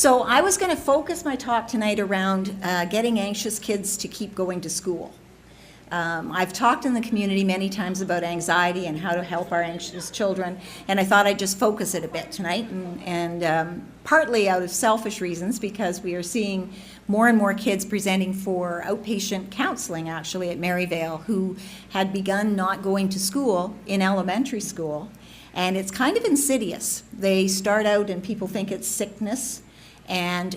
So I was going to focus my talk tonight around getting anxious kids to keep going to school. I've talked in the community many times about anxiety and how to help our anxious children, and I thought I'd just focus it a bit tonight, and partly out of selfish reasons, because we are seeing more and more kids presenting for outpatient counseling, actually, at Maryvale, who had begun not going to school in elementary school, and it's kind of insidious. They start out and people think it's sickness, and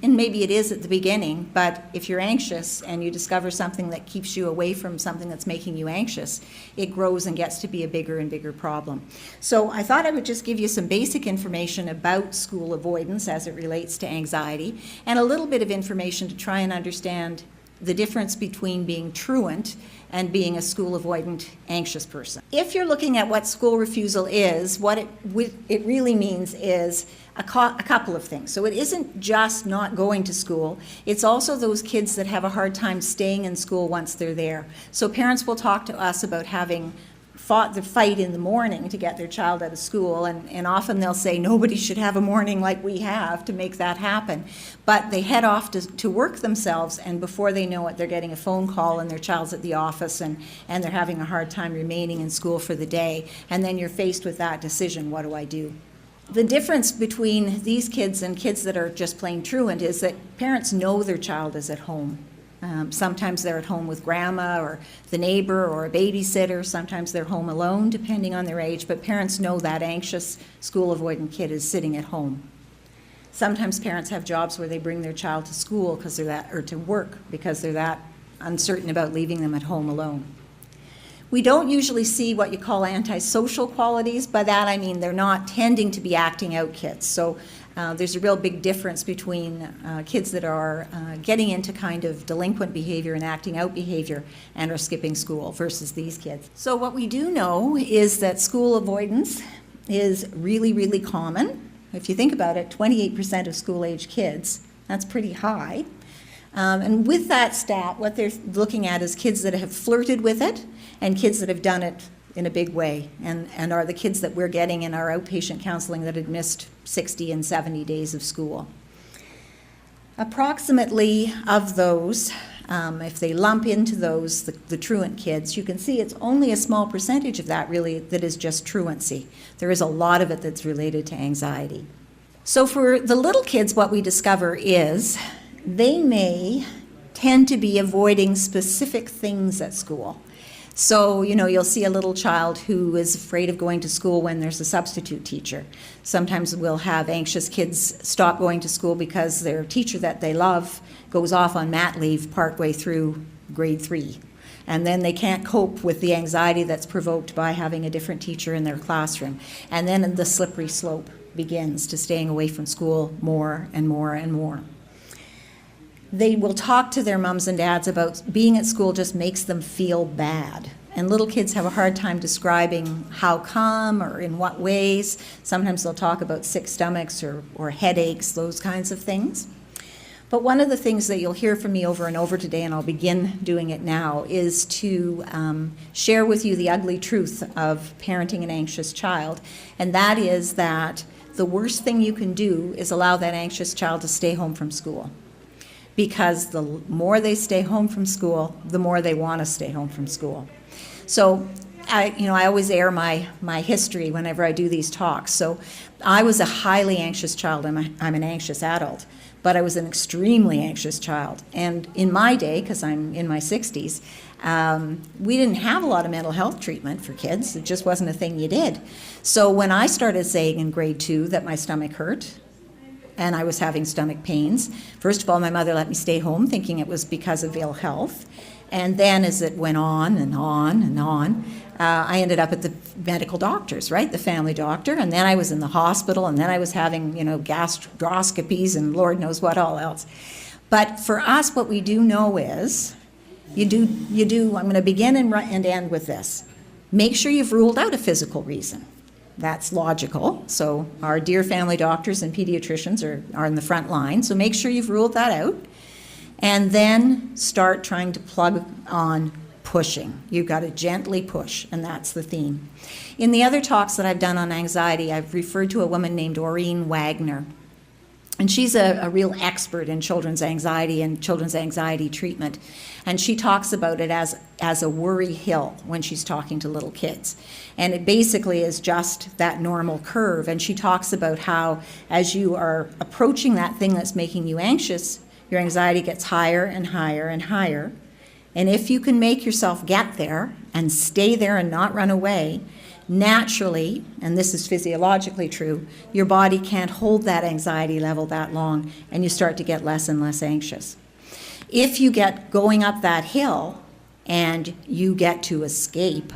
maybe it is at the beginning, but if you're anxious and you discover something that keeps you away from something that's making you anxious, it grows and gets to be a bigger and bigger problem. So I thought I would just give you some basic information about school avoidance as it relates to anxiety, and a little bit of information to try and understand the difference between being truant and being a school avoidant anxious person. If you're looking at what school refusal is, what it really means is a couple of things. So it isn't just not going to school, it's also those kids that have a hard time staying in school once they're there. So parents will talk to us about having fought the fight in the morning to get their child out of school, and often they'll say nobody should have a morning like we have to make that happen. But they head off to work themselves, and before they know it, they're getting a phone call and their child's at the office, and they're having a hard time remaining in school for the day. And then you're faced with that decision, what do I do? The difference between these kids and kids that are just plain truant is that parents know their child is at home. Sometimes they're at home with grandma or the neighbor or a babysitter. Sometimes they're home alone, depending on their age, but parents know that anxious school avoidant kid is sitting at home. Sometimes parents have jobs where they bring their child to school because they're that, or to work because they're that uncertain about leaving them at home alone. We don't usually see what you call antisocial qualities. By that I mean they're not tending to be acting out kids. So there's a real big difference between kids that are getting into kind of delinquent behavior and acting out behavior and are skipping school versus these kids. So what we do know is that school avoidance is really, really common. If you think about it, 28% of school-age kids, that's pretty high. And with that stat, what they're looking at is kids that have flirted with it and kids that have done it in a big way, and are the kids that we're getting in our outpatient counseling that had missed 60 and 70 days of school. Approximately of those, if they lump into those, the truant kids, you can see it's only a small percentage of that really that is just truancy. There is a lot of it that's related to anxiety. So for the little kids, what we discover is they may tend to be avoiding specific things at school. So, you'll see a little child who is afraid of going to school when there's a substitute teacher. Sometimes we'll have anxious kids stop going to school because their teacher that they love goes off on mat leave partway through grade 3. And then they can't cope with the anxiety that's provoked by having a different teacher in their classroom. And then the slippery slope begins to staying away from school more and more and more. They will talk to their moms and dads about being at school just makes them feel bad. And little kids have a hard time describing how come or in what ways. Sometimes they'll talk about sick stomachs or headaches, those kinds of things. But one of the things that you'll hear from me over and over today, and I'll begin doing it now, is to share with you the ugly truth of parenting an anxious child. And that is that the worst thing you can do is allow that anxious child to stay home from school. Because the more they stay home from school, the more they want to stay home from school. So I always air my history whenever I do these talks. So I was a highly anxious child. I'm an anxious adult, but I was an extremely anxious child. And in my day, because I'm in my 60s, we didn't have a lot of mental health treatment for kids. It just wasn't a thing you did. So when I started saying in grade 2 that my stomach hurt, and I was having stomach pains. First of all, my mother let me stay home thinking it was because of ill health. And then as it went on and on and on, I ended up at the medical doctors, right? The family doctor. And then I was in the hospital, and then I was having, gastroscopies and Lord knows what all else. But for us, what we do know is, you do, I'm going to begin and end with this. Make sure you've ruled out a physical reason. That's logical. So our dear family doctors and pediatricians are in the front line. So make sure you've ruled that out. And then start trying to plug on pushing. You've got to gently push, and that's the theme. In the other talks that I've done on anxiety, I've referred to a woman named Doreen Wagner. And she's a real expert in children's anxiety and children's anxiety treatment. And she talks about it as a worry hill when she's talking to little kids. And it basically is just that normal curve. And she talks about how as you are approaching that thing that's making you anxious, your anxiety gets higher and higher and higher. And if you can make yourself get there and stay there and not run away, naturally, and this is physiologically true, your body can't hold that anxiety level that long, and you start to get less and less anxious. If you get going up that hill and you get to escape,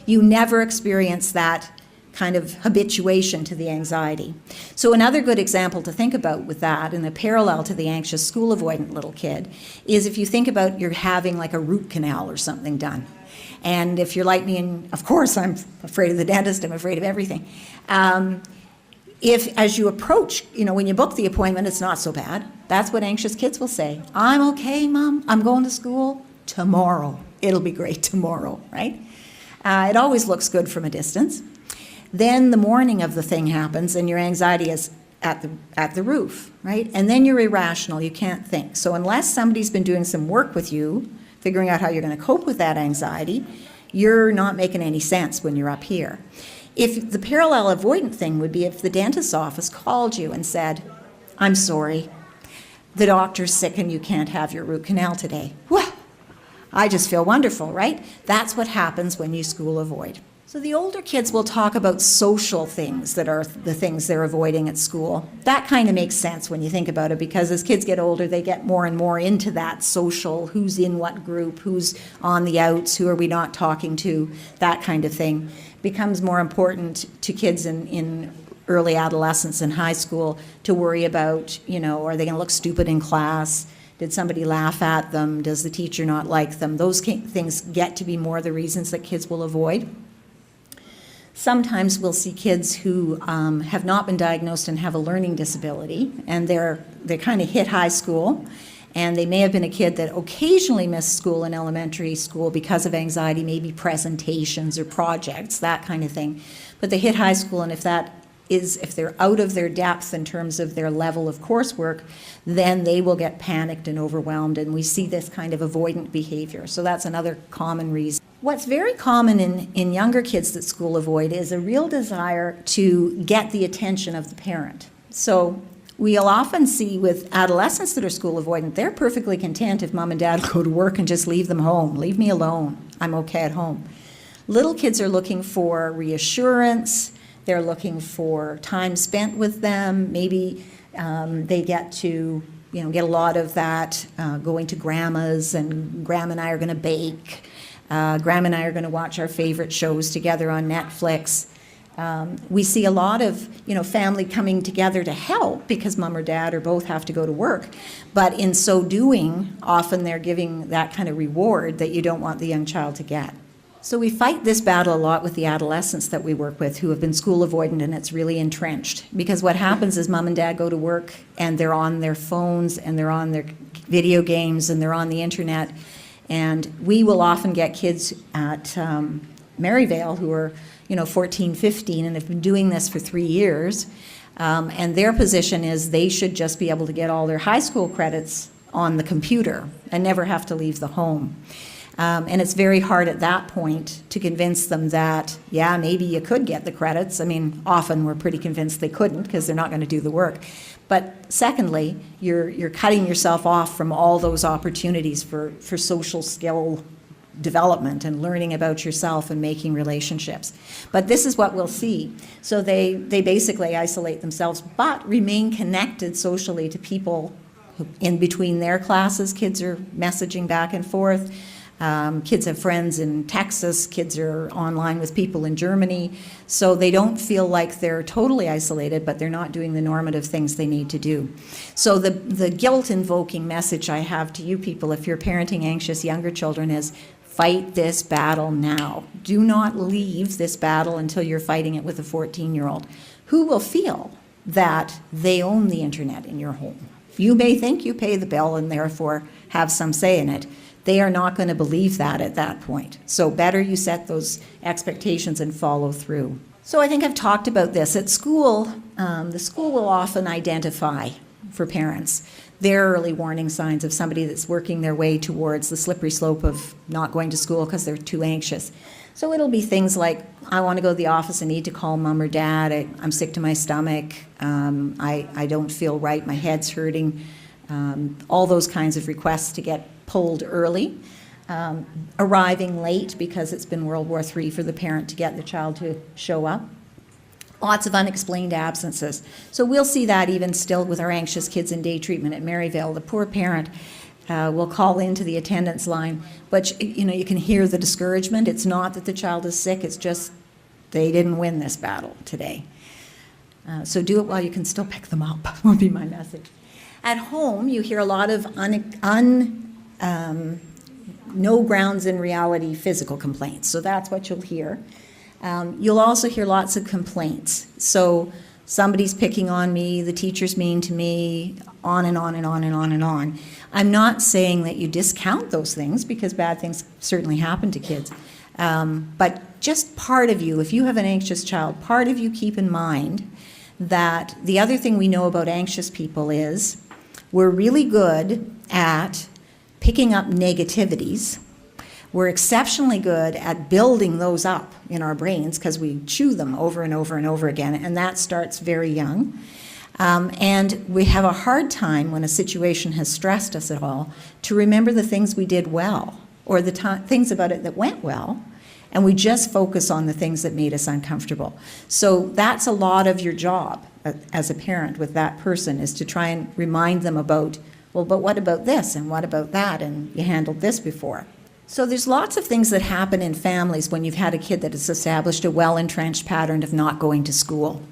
you never experience that kind of habituation to the anxiety. So another good example to think about with that, and a parallel to the anxious school avoidant little kid, is if you think about you're having like a root canal or something done. And if you're like me, and of course I'm afraid of the dentist, I'm afraid of everything. If as you approach, when you book the appointment, it's not so bad. That's what anxious kids will say. I'm okay, Mom. I'm going to school tomorrow. It'll be great tomorrow, right? It always looks good from a distance. Then the morning of the thing happens and your anxiety is at the roof, right? And then you're irrational. You can't think. So unless somebody's been doing some work with you, figuring out how you're going to cope with that anxiety, you're not making any sense when you're up here. If the parallel avoidant thing would be if the dentist's office called you and said, I'm sorry, the doctor's sick and you can't have your root canal today. Well, I just feel wonderful, right? That's what happens when you school avoid. So the older kids will talk about social things that are the things they're avoiding at school. That kind of makes sense when you think about it, because as kids get older, they get more and more into that social, who's in what group, who's on the outs, who are we not talking to, that kind of thing becomes more important to kids in early adolescence and high school to worry about, are they going to look stupid in class? Did somebody laugh at them? Does the teacher not like them? Those things get to be more the reasons that kids will avoid. Sometimes we'll see kids who have not been diagnosed and have a learning disability, and they kind of hit high school, and they may have been a kid that occasionally missed school in elementary school because of anxiety, maybe presentations or projects, that kind of thing. But they hit high school, and if they're out of their depth in terms of their level of coursework, then they will get panicked and overwhelmed, and we see this kind of avoidant behavior. So that's another common reason. What's very common in younger kids that school avoid is a real desire to get the attention of the parent. So we'll often see with adolescents that are school avoidant, they're perfectly content if mom and dad go to work and just leave them home. Leave me alone. I'm okay at home. Little kids are looking for reassurance. They're looking for time spent with them. Maybe they get to get a lot of that going to grandma's, and grandma and I are going to bake. Grandma and I are going to watch our favorite shows together on Netflix. We see a lot of family coming together to help because mom or dad or both have to go to work. But in so doing, often they're giving that kind of reward that you don't want the young child to get. So we fight this battle a lot with the adolescents that we work with who have been school avoidant, and it's really entrenched. Because what happens is mom and dad go to work and they're on their phones and they're on their video games and they're on the internet. And we will often get kids at Maryvale who are 14, 15 and have been doing this for 3 years. And their position is they should just be able to get all their high school credits on the computer and never have to leave the home. And it's very hard at that point to convince them that, yeah, maybe you could get the credits. I mean, often we're pretty convinced they couldn't because they're not going to do the work. But secondly, you're cutting yourself off from all those opportunities for social skill development and learning about yourself and making relationships. But this is what we'll see. So they basically isolate themselves, but remain connected socially to people in between their classes. Kids are messaging back and forth. Kids have friends in Texas, kids are online with people in Germany, so they don't feel like they're totally isolated, but they're not doing the normative things they need to do. So the guilt-invoking message I have to you people, if you're parenting anxious younger children, is fight this battle now. Do not leave this battle until you're fighting it with a 14-year-old who will feel that they own the internet in your home. You may think you pay the bill and therefore have some say in it. they are not going to believe that at that point. So better you set those expectations and follow through. So I think I've talked about this. At school, the school will often identify for parents their early warning signs of somebody that's working their way towards the slippery slope of not going to school because they're too anxious. So it'll be things like, I want to go to the office, I need to call mom or dad, I'm sick to my stomach, I don't feel right, my head's hurting, all those kinds of requests to get pulled early. Arriving late because it's been World War III for the parent to get the child to show up. Lots of unexplained absences. So we'll see that even still with our anxious kids in day treatment at Maryvale. The poor parent will call into the attendance line, but you can hear the discouragement. It's not that the child is sick, it's just they didn't win this battle today. So do it while you can still pick them up, would be my message. At home, you hear a lot of no grounds in reality physical complaints. So that's what you'll hear. You'll also hear lots of complaints. So somebody's picking on me, the teacher's mean to me, on and on and on and on and on. I'm not saying that you discount those things because bad things certainly happen to kids. But just part of you, if you have an anxious child, part of you keep in mind that the other thing we know about anxious people is we're really good at picking up negativities. We're exceptionally good at building those up in our brains because we chew them over and over and over again, and that starts very young. And we have a hard time when a situation has stressed us at all to remember the things we did well or the things about it that went well, and we just focus on the things that made us uncomfortable. So that's a lot of your job as a parent with that person, is to try and remind them about, well, but what about this and what about that, and you handled this before. So there's lots of things that happen in families when you've had a kid that has established a well-entrenched pattern of not going to school.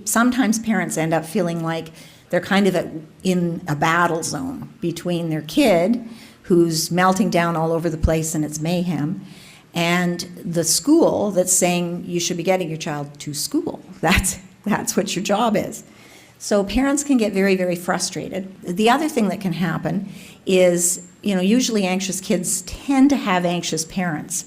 Sometimes parents end up feeling like they're kind of in a battle zone between their kid, who's melting down all over the place and it's mayhem, and the school that's saying you should be getting your child to school. That's what your job is. So parents can get very, very frustrated. The other thing that can happen is, usually anxious kids tend to have anxious parents.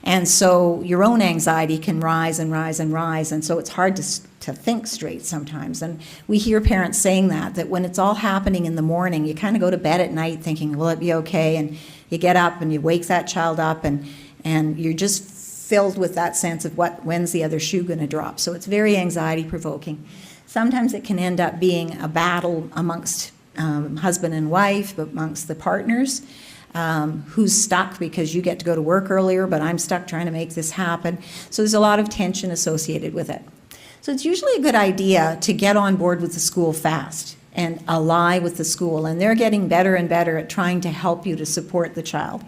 And so your own anxiety can rise and rise and rise, and so it's hard to think straight sometimes. And we hear parents saying that when it's all happening in the morning, you kind of go to bed at night thinking, will it be okay? And you get up and you wake that child up, and you're just filled with that sense of when's the other shoe going to drop. So it's very anxiety provoking. Sometimes it can end up being a battle amongst husband and wife, but amongst the partners, who's stuck because you get to go to work earlier, but I'm stuck trying to make this happen. So there's a lot of tension associated with it. So it's usually a good idea to get on board with the school fast and ally with the school, and they're getting better and better at trying to help you to support the child.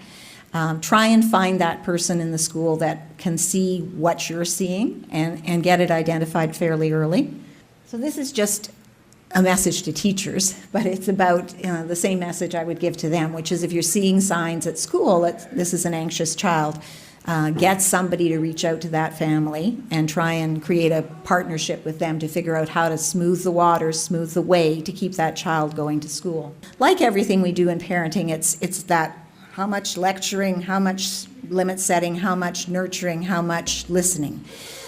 Try and find that person in the school that can see what you're seeing and get it identified fairly early. So this is just a message to teachers, but it's about the same message I would give to them, which is if you're seeing signs at school that this is an anxious child, get somebody to reach out to that family and try and create a partnership with them to figure out how to smooth the waters, smooth the way to keep that child going to school. Like everything we do in parenting, it's that how much lecturing, how much limit setting, how much nurturing, how much listening.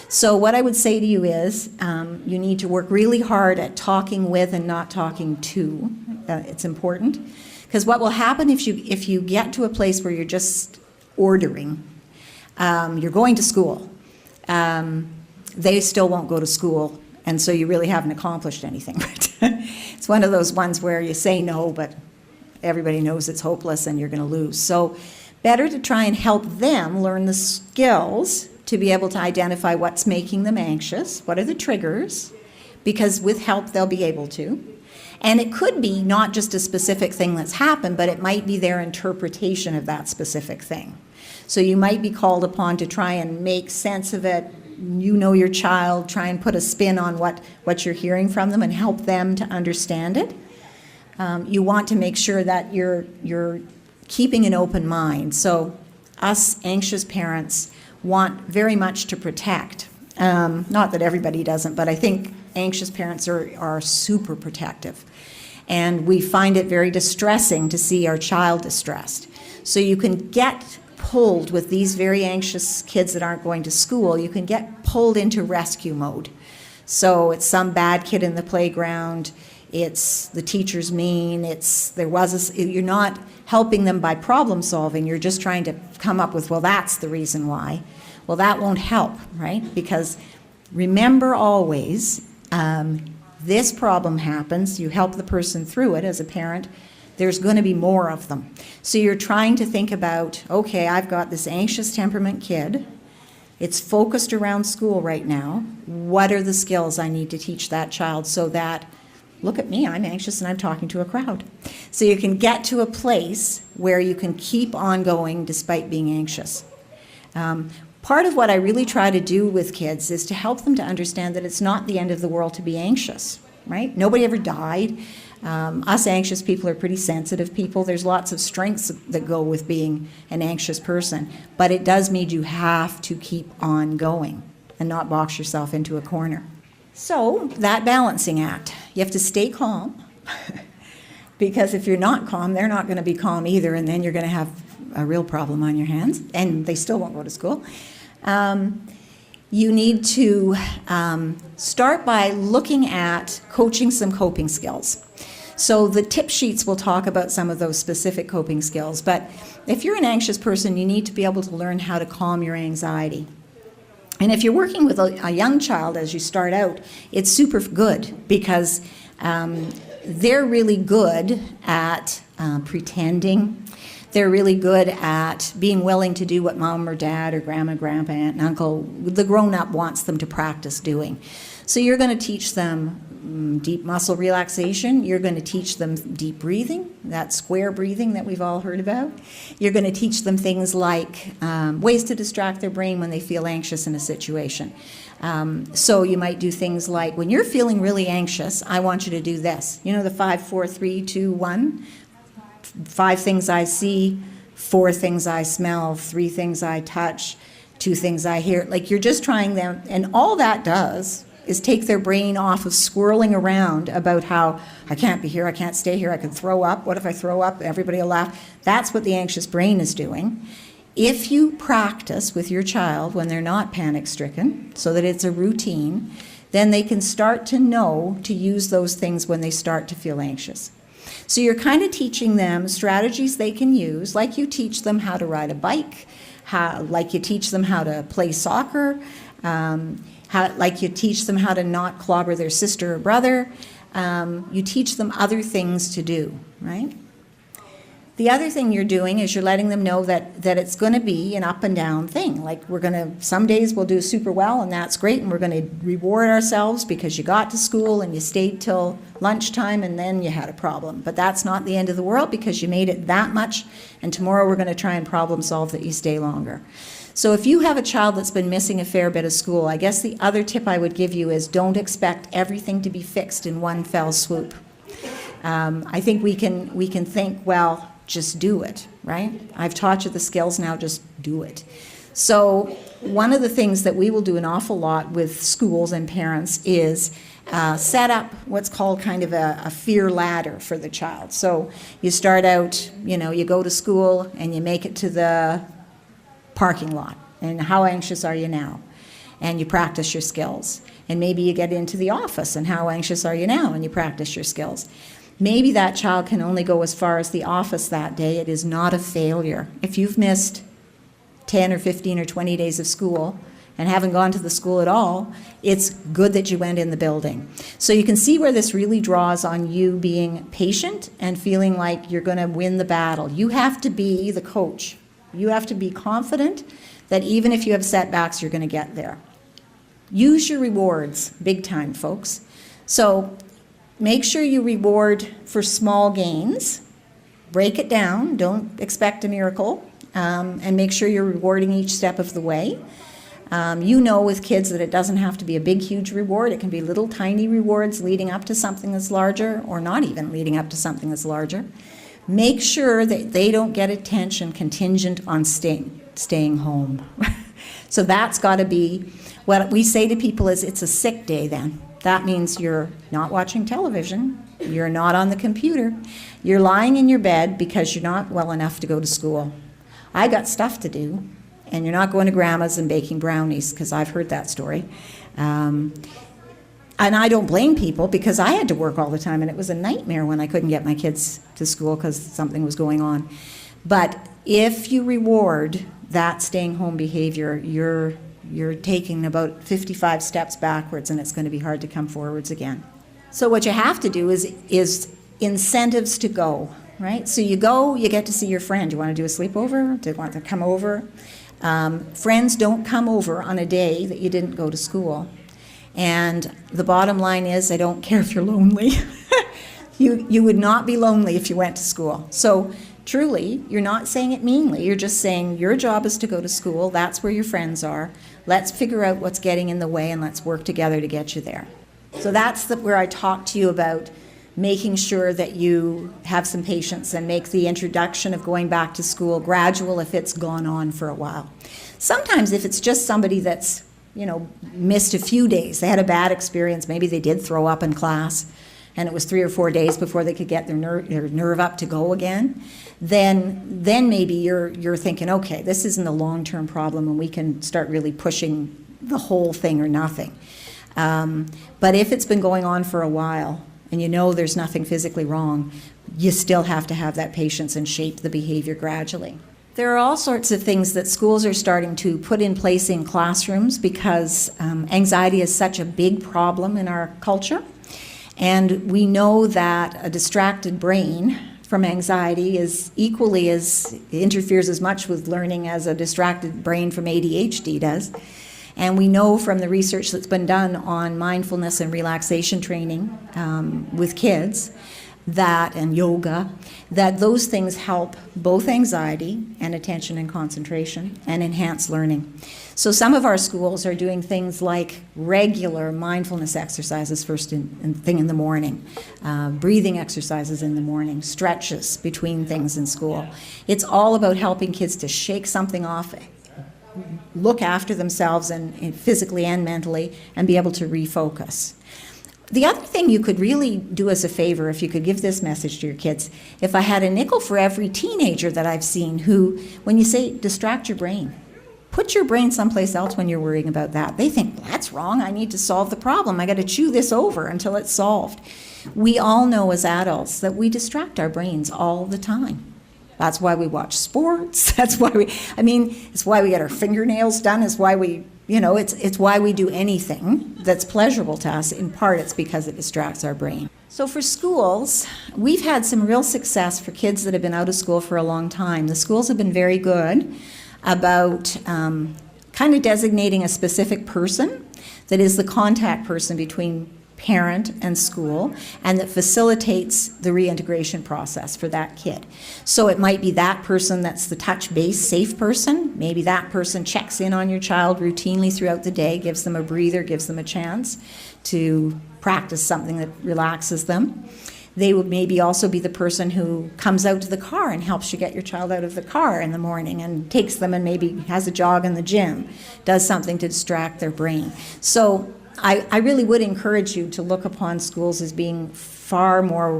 So what I would say to you is you need to work really hard at talking with and not talking to. It's important. Because what will happen if you get to a place where you're just ordering, you're going to school, they still won't go to school, and so you really haven't accomplished anything. It's one of those ones where you say no, but everybody knows it's hopeless and you're going to lose. So better to try and help them learn the skills to be able to identify what's making them anxious, what are the triggers, because with help they'll be able to. And it could be not just a specific thing that's happened, but it might be their interpretation of that specific thing. So you might be called upon to try and make sense of it. You know your child, try and put a spin on what you're hearing from them and help them to understand it. You want to make sure that you're keeping an open mind. So us anxious parents want very much to protect. Not that everybody doesn't, but I think anxious parents are super protective. And we find it very distressing to see our child distressed. So you can get pulled with these very anxious kids that aren't going to school, you can get pulled into rescue mode. So it's some bad kid in the playground, it's the teacher's mean, you're not helping them by problem solving, you're just trying to come up with, well, that's the reason why. Well, that won't help, right? Because remember always, this problem happens, you help the person through it as a parent, there's going to be more of them. So you're trying to think about, okay, I've got this anxious temperament kid, it's focused around school right now, what are the skills I need to teach that child so that, look at me, I'm anxious and I'm talking to a crowd. So you can get to a place where you can keep on going despite being anxious. Part of what I really try to do with kids is to help them to understand that it's not the end of the world to be anxious, right? Nobody ever died. Us anxious people are pretty sensitive people. There's lots of strengths that go with being an anxious person, but it does mean you have to keep on going and not box yourself into a corner. So that balancing act, you have to stay calm because if you're not calm, they're not going to be calm either, and then you're going to have a real problem on your hands, and they still won't go to school. You need to start by looking at coaching some coping skills. So the tip sheets will talk about some of those specific coping skills, but if you're an anxious person, you need to be able to learn how to calm your anxiety. And if you're working with a young child as you start out, it's super good because they're really good at pretending. They're really good at being willing to do what mom or dad or grandma, grandpa, aunt, and uncle, the grown-up wants them to practice doing. So you're going to teach them deep muscle relaxation. You're going to teach them deep breathing, that square breathing that we've all heard about. You're going to teach them things like ways to distract their brain when they feel anxious in a situation. So you might do things like, when you're feeling really anxious, I want you to do this. You know the 5, 4, 3, 2, 1? 5 things I see, 4 things I smell, 3 things I touch, 2 things I hear. Like you're just trying them, and all that does is take their brain off of swirling around about how I can't be here, I can't stay here, I could throw up. What if I throw up? Everybody will laugh. That's what the anxious brain is doing. If you practice with your child when they're not panic-stricken, so that it's a routine, then they can start to know to use those things when they start to feel anxious. So you're kind of teaching them strategies they can use, like you teach them how to ride a bike, like you teach them how to play soccer, like you teach them how to not clobber their sister or brother. You teach them other things to do, right? The other thing you're doing is you're letting them know that it's going to be an up and down thing. Like some days we'll do super well and that's great and we're going to reward ourselves because you got to school and you stayed till lunchtime and then you had a problem. But that's not the end of the world because you made it that much and tomorrow we're going to try and problem solve that you stay longer. So if you have a child that's been missing a fair bit of school, I guess the other tip I would give you is don't expect everything to be fixed in one fell swoop. I think we can think, well, just do it, right? I've taught you the skills, now just do it. So one of the things that we will do an awful lot with schools and parents is set up what's called kind of a fear ladder for the child. So you start out, you go to school and you make it to the parking lot. And how anxious are you now? And you practice your skills. And maybe you get into the office and how anxious are you now? And you practice your skills. Maybe that child can only go as far as the office that day. It is not a failure. If you've missed 10 or 15 or 20 days of school and haven't gone to the school at all, it's good that you went in the building. So you can see where this really draws on you being patient and feeling like you're going to win the battle. You have to be the coach. You have to be confident that even if you have setbacks, you're going to get there. Use your rewards, big time, folks. So make sure you reward for small gains. Break it down. Don't expect a miracle. And make sure you're rewarding each step of the way. With kids that it doesn't have to be a big, huge reward. It can be little, tiny rewards leading up to something that's larger or not even leading up to something that's larger. Make sure that they don't get attention contingent on staying home. So that's got to be, what we say to people is it's a sick day then. That means you're not watching television, You're not on the computer. You're lying in your bed because you're not well enough to go to school. I got stuff to do, and you're not going to grandma's and baking brownies, because I've heard that story. And I don't blame people, because I had to work all the time, and it was a nightmare when I couldn't get my kids to school because something was going on. But if you reward that staying home behavior, you're taking about 55 steps backwards, and it's going to be hard to come forwards again. So what you have to do is incentives to go, right? So you go, you get to see your friend. Do you want to do a sleepover? Do you want to come over? Friends don't come over on a day that you didn't go to school. And the bottom line is, I don't care if you're lonely. You would not be lonely if you went to school. So truly, you're not saying it meanly. You're just saying your job is to go to school. That's where your friends are. Let's figure out what's getting in the way, and let's work together to get you there. So that's where I talk to you about making sure that you have some patience and make the introduction of going back to school gradual if it's gone on for a while. Sometimes if it's just somebody that's, missed a few days, they had a bad experience, maybe they did throw up in class, and it was 3 or 4 days before they could get their nerve up to go again, then maybe you're thinking, okay, this isn't a long-term problem, and we can start really pushing the whole thing or nothing. But if it's been going on for a while, and there's nothing physically wrong, you still have to have that patience and shape the behavior gradually. There are all sorts of things that schools are starting to put in place in classrooms because anxiety is such a big problem in our culture. And we know that a distracted brain from anxiety is equally interferes as much with learning as a distracted brain from ADHD does. And we know from the research that's been done on mindfulness and relaxation training with kids and yoga, that those things help both anxiety and attention and concentration and enhance learning. So some of our schools are doing things like regular mindfulness exercises first thing in the morning, breathing exercises in the morning, stretches between things in school. It's all about helping kids to shake something off, look after themselves and physically and mentally, and be able to refocus. The other thing you could really do us a favor, if you could give this message to your kids, if I had a nickel for every teenager that I've seen who, when you say distract your brain, put your brain someplace else when you're worrying about that. They think, well, that's wrong, I need to solve the problem, I got to chew this over until it's solved. We all know as adults that we distract our brains all the time. That's why we watch sports. It's why we get our fingernails done. It's why it's why we do anything that's pleasurable to us. In part, it's because it distracts our brain. So for schools, we've had some real success for kids that have been out of school for a long time. The schools have been very good about kind of designating a specific person that is the contact person between parent and school, and that facilitates the reintegration process for that kid. So it might be that person that's the touch-based safe person. Maybe that person checks in on your child routinely throughout the day, gives them a breather, gives them a chance to practice something that relaxes them. They would maybe also be the person who comes out to the car and helps you get your child out of the car in the morning and takes them and maybe has a jog in the gym, does something to distract their brain. So I really would encourage you to look upon schools as being far more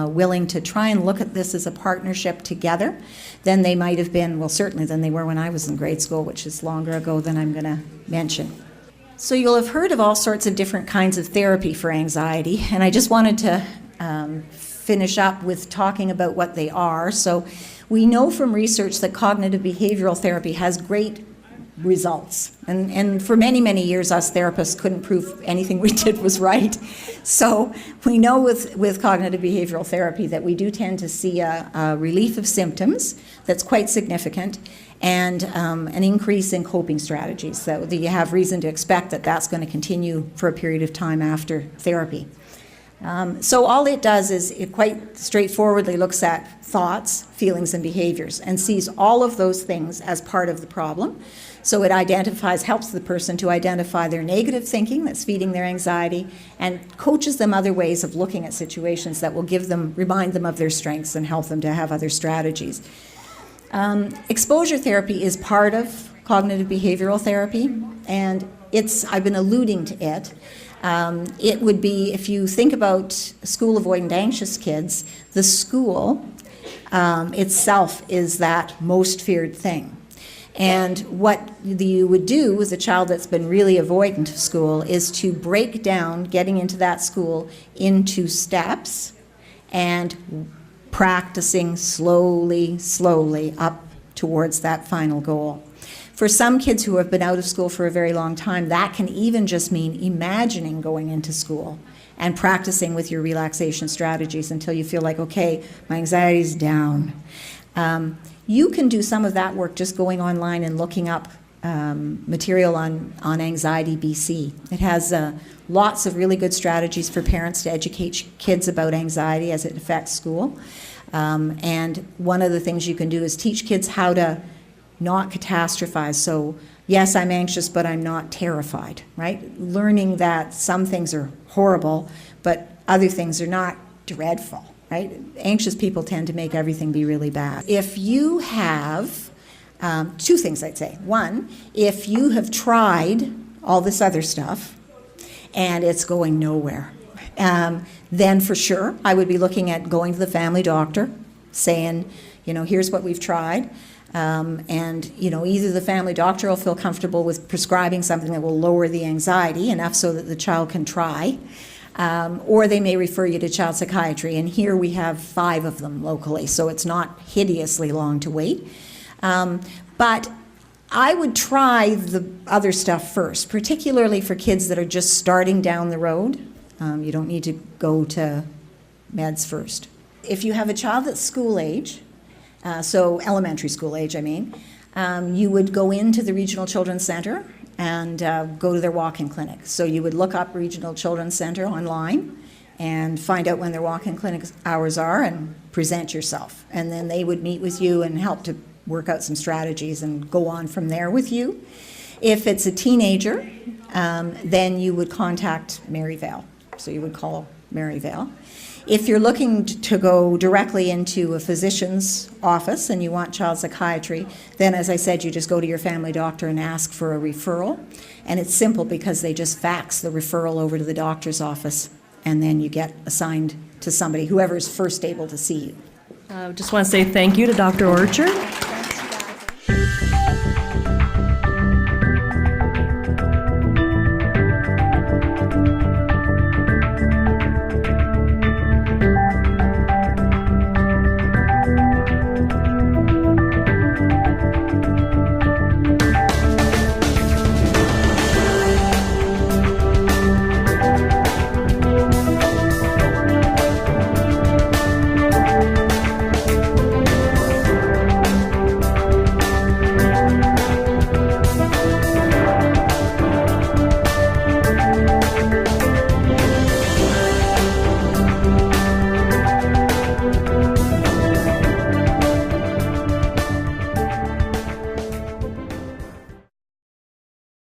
willing to try and look at this as a partnership together than they might have been, well, certainly than they were when I was in grade school, which is longer ago than I'm going to mention. So you'll have heard of all sorts of different kinds of therapy for anxiety, and I just wanted to finish up with talking about what they are. So we know from research that cognitive behavioral therapy has great results. And for many, many years, us therapists couldn't prove anything we did was right. So we know with cognitive behavioral therapy that we do tend to see a relief of symptoms that's quite significant, and an increase in coping strategies. So that you have reason to expect that that's going to continue for a period of time after therapy. So all it does is it quite straightforwardly looks at thoughts, feelings, and behaviors and sees all of those things as part of the problem. So it helps the person to identify their negative thinking that's feeding their anxiety, and coaches them other ways of looking at situations that will remind them of their strengths and help them to have other strategies. Exposure therapy is part of cognitive behavioral therapy, and I've been alluding to it. It would be, if you think about school avoidant anxious kids, the school itself is that most feared thing. And what you would do with a child that's been really avoidant of school is to break down getting into that school into steps and practicing slowly up towards that final goal. For some kids who have been out of school for a very long time, that can even just mean imagining going into school and practicing with your relaxation strategies until you feel like, okay, my anxiety's down. You can do some of that work just going online and looking up material on Anxiety BC. It has lots of really good strategies for parents to educate kids about anxiety as it affects school. And one of the things you can do is teach kids how to not catastrophize. So, yes, I'm anxious, but I'm not terrified, right? Learning that some things are horrible, but other things are not dreadful. Right? Anxious people tend to make everything be really bad. If you have, two things I'd say. One, if you have tried all this other stuff and it's going nowhere, then for sure I would be looking at going to the family doctor, saying, here's what we've tried. And either the family doctor will feel comfortable with prescribing something that will lower the anxiety enough so that the child can try. Or they may refer you to child psychiatry, and here we have 5 of them locally, so it's not hideously long to wait. But I would try the other stuff first, particularly for kids that are just starting down the road. You don't need to go to meds first. If you have a child that's school age, so elementary school age, you would go into the Regional Children's Centre and go to their walk-in clinic. So you would look up Regional Children's Centre online and find out when their walk-in clinic hours are and present yourself. And then they would meet with you and help to work out some strategies and go on from there with you. If it's a teenager, then you would contact Maryvale. So you would call Maryvale. If you're looking to go directly into a physician's office and you want child psychiatry, then, as I said, you just go to your family doctor and ask for a referral. And it's simple because they just fax the referral over to the doctor's office, and then you get assigned to somebody, whoever's first able to see you. Just want to say thank you to Dr. Orchard.